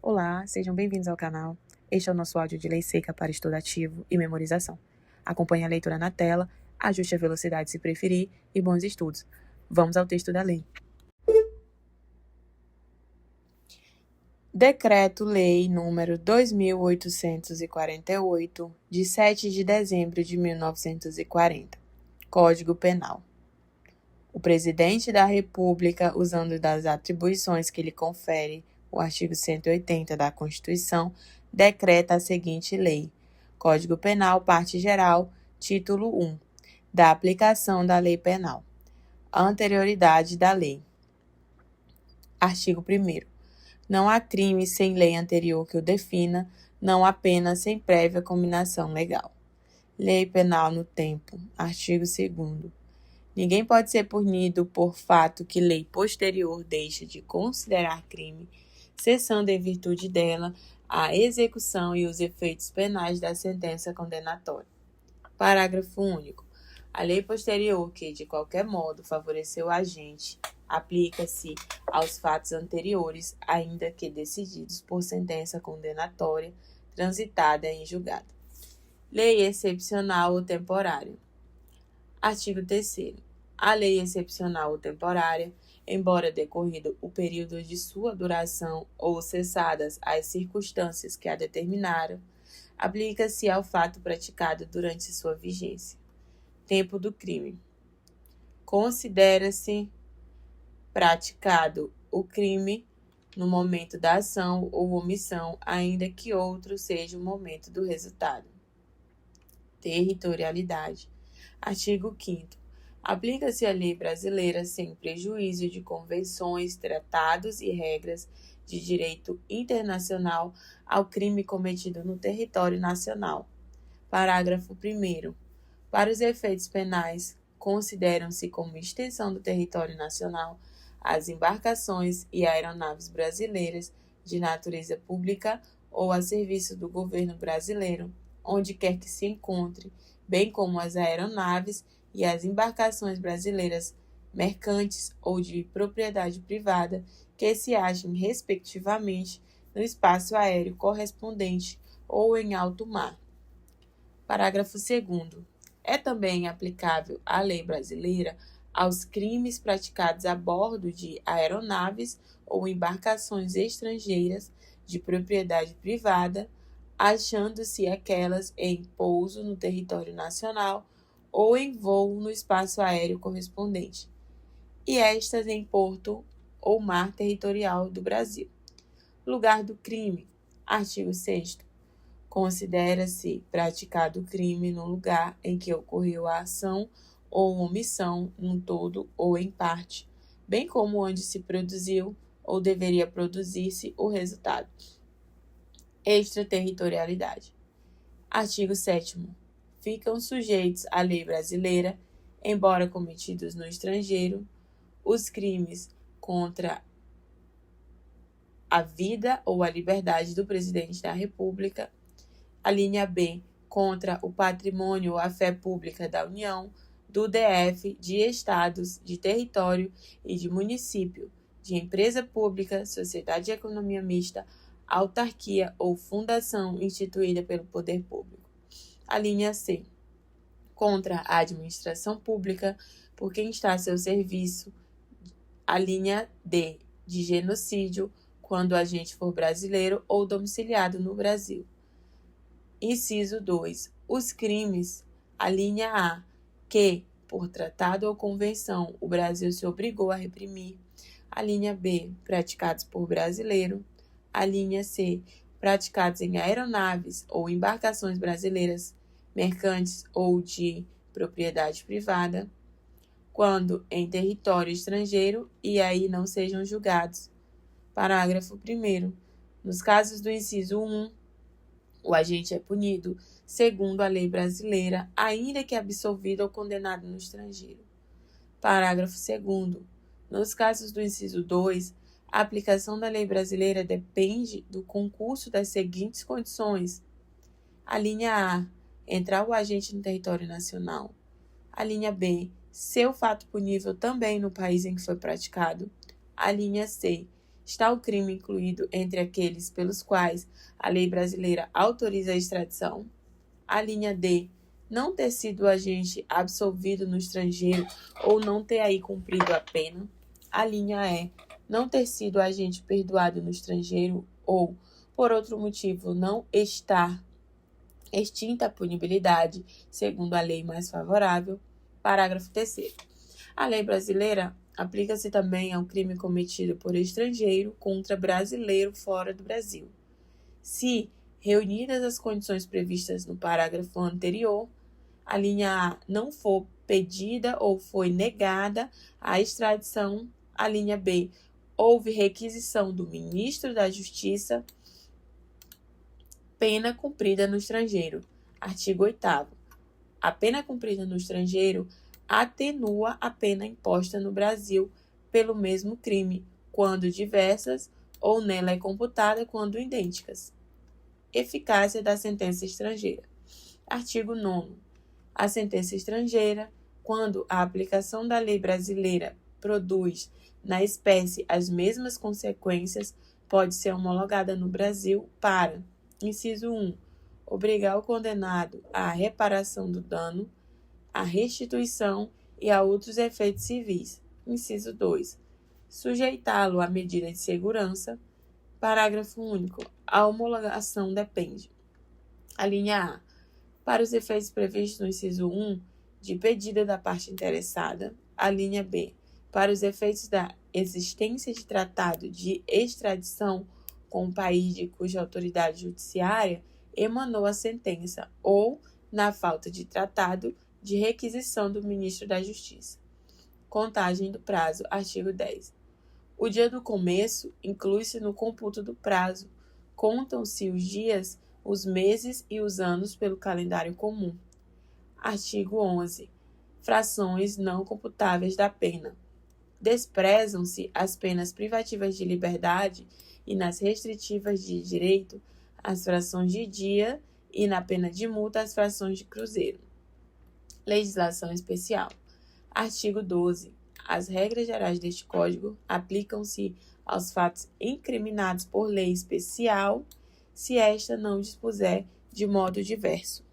Olá, sejam bem-vindos ao canal. Este é o nosso áudio de lei seca para estudo ativo e memorização. Acompanhe a leitura na tela, ajuste a velocidade se preferir e bons estudos. Vamos ao texto da lei. Decreto-Lei número 2.848, de 7 de dezembro de 1940. Código Penal. O Presidente da República, usando das atribuições que lhe confere o artigo 180 da Constituição, decreta a seguinte lei: Código Penal, parte geral, título 1, da aplicação da lei penal. Anterioridade da lei. Artigo 1º. Não há crime sem lei anterior que o defina, não há pena sem prévia cominação legal. Lei penal no tempo. Artigo 2º. Ninguém pode ser punido por fato que lei posterior deixa de considerar crime, cessando em virtude dela a execução e os efeitos penais da sentença condenatória. Parágrafo único. A lei posterior que, de qualquer modo, favoreceu o agente, aplica-se aos fatos anteriores, ainda que decididos por sentença condenatória transitada em julgado. Lei excepcional ou temporária. Artigo 3º. A lei excepcional ou temporária, embora decorrido o período de sua duração ou cessadas as circunstâncias que a determinaram, aplica-se ao fato praticado durante sua vigência. Tempo do crime. Considera-se praticado o crime no momento da ação ou omissão, ainda que outro seja o momento do resultado. Territorialidade. Artigo 5º. Aplica-se a lei brasileira sem prejuízo de convenções, tratados e regras de direito internacional ao crime cometido no território nacional. Parágrafo 1º. Para os efeitos penais, consideram-se como extensão do território nacional as embarcações e aeronaves brasileiras de natureza pública ou a serviço do governo brasileiro, onde quer que se encontre, bem como as aeronaves e as embarcações brasileiras mercantes ou de propriedade privada que se achem, respectivamente, no espaço aéreo correspondente ou em alto mar. Parágrafo 2º. É também aplicável a lei brasileira aos crimes praticados a bordo de aeronaves ou embarcações estrangeiras de propriedade privada, achando-se aquelas em pouso no território nacional ou em voo no espaço aéreo correspondente, e estas em porto ou mar territorial do Brasil. Lugar do crime. Artigo 6º. Considera-se praticado o crime no lugar em que ocorreu a ação ou omissão, num todo ou em parte, bem como onde se produziu ou deveria produzir-se o resultado. Extraterritorialidade. Artigo 7º. Ficam sujeitos à lei brasileira, embora cometidos no estrangeiro, os crimes contra a vida ou a liberdade do Presidente da República, a linha B, contra o patrimônio ou a fé pública da União, do DF, de estados, de território e de município, de empresa pública, sociedade de economia mista, autarquia ou fundação instituída pelo poder público. A linha C, contra a administração pública por quem está a seu serviço. A linha D, de genocídio, quando o agente for brasileiro ou domiciliado no Brasil. Inciso 2. Os crimes. A linha A, que, por tratado ou convenção, o Brasil se obrigou a reprimir. A linha B, praticados por brasileiro. A linha C, praticados em aeronaves ou embarcações brasileiras, mercantes ou de propriedade privada, quando em território estrangeiro e aí não sejam julgados. Parágrafo 1º. Nos casos do inciso 1, o agente é punido segundo a lei brasileira, ainda que absolvido ou condenado no estrangeiro. Parágrafo 2º. Nos casos do inciso 2, a aplicação da lei brasileira depende do concurso das seguintes condições. A linha A, entrar o agente no território nacional. A linha B, ser o fato punível também no país em que foi praticado. A linha C, Está o crime incluído entre aqueles pelos quais a lei brasileira autoriza a extradição? A linha D. Não ter sido agente absolvido no estrangeiro ou não ter aí cumprido a pena. A linha E. Não ter sido agente perdoado no estrangeiro ou, por outro motivo, não estar extinta a punibilidade, segundo a lei mais favorável. Parágrafo 3º. A lei brasileira aplica-se também ao crime cometido por estrangeiro contra brasileiro fora do Brasil. Se, reunidas as condições previstas no parágrafo anterior, a linha A não for pedida ou foi negada a extradição, a linha B houve requisição do ministro da Justiça, pena cumprida no estrangeiro. Artigo 8º. A pena cumprida no estrangeiro atenua a pena imposta no Brasil pelo mesmo crime, quando diversas, ou nela é computada quando idênticas. Eficácia da sentença estrangeira. Artigo 9º. A sentença estrangeira, quando a aplicação da lei brasileira produz na espécie as mesmas consequências, pode ser homologada no Brasil para: inciso 1. Obrigar o condenado à reparação do dano, à restituição e a outros efeitos civis. Inciso 2. Sujeitá-lo à medida de segurança. Parágrafo único. A homologação depende: a linha A, para os efeitos previstos no inciso 1, de pedida da parte interessada. A linha B, para os efeitos da existência de tratado de extradição com o país de cuja autoridade judiciária emanou a sentença ou, na falta de tratado, de requisição do ministro da Justiça. Contagem do prazo. Artigo 10. O dia do começo inclui-se no computo do prazo. Contam-se os dias, os meses e os anos pelo calendário comum. Artigo 11. Frações não computáveis da pena. Desprezam-se as penas privativas de liberdade e nas restritivas de direito as frações de dia e na pena de multa as frações de cruzeiro. Legislação especial. Artigo 12. As regras gerais deste Código aplicam-se aos fatos incriminados por lei especial, se esta não dispuser de modo diverso.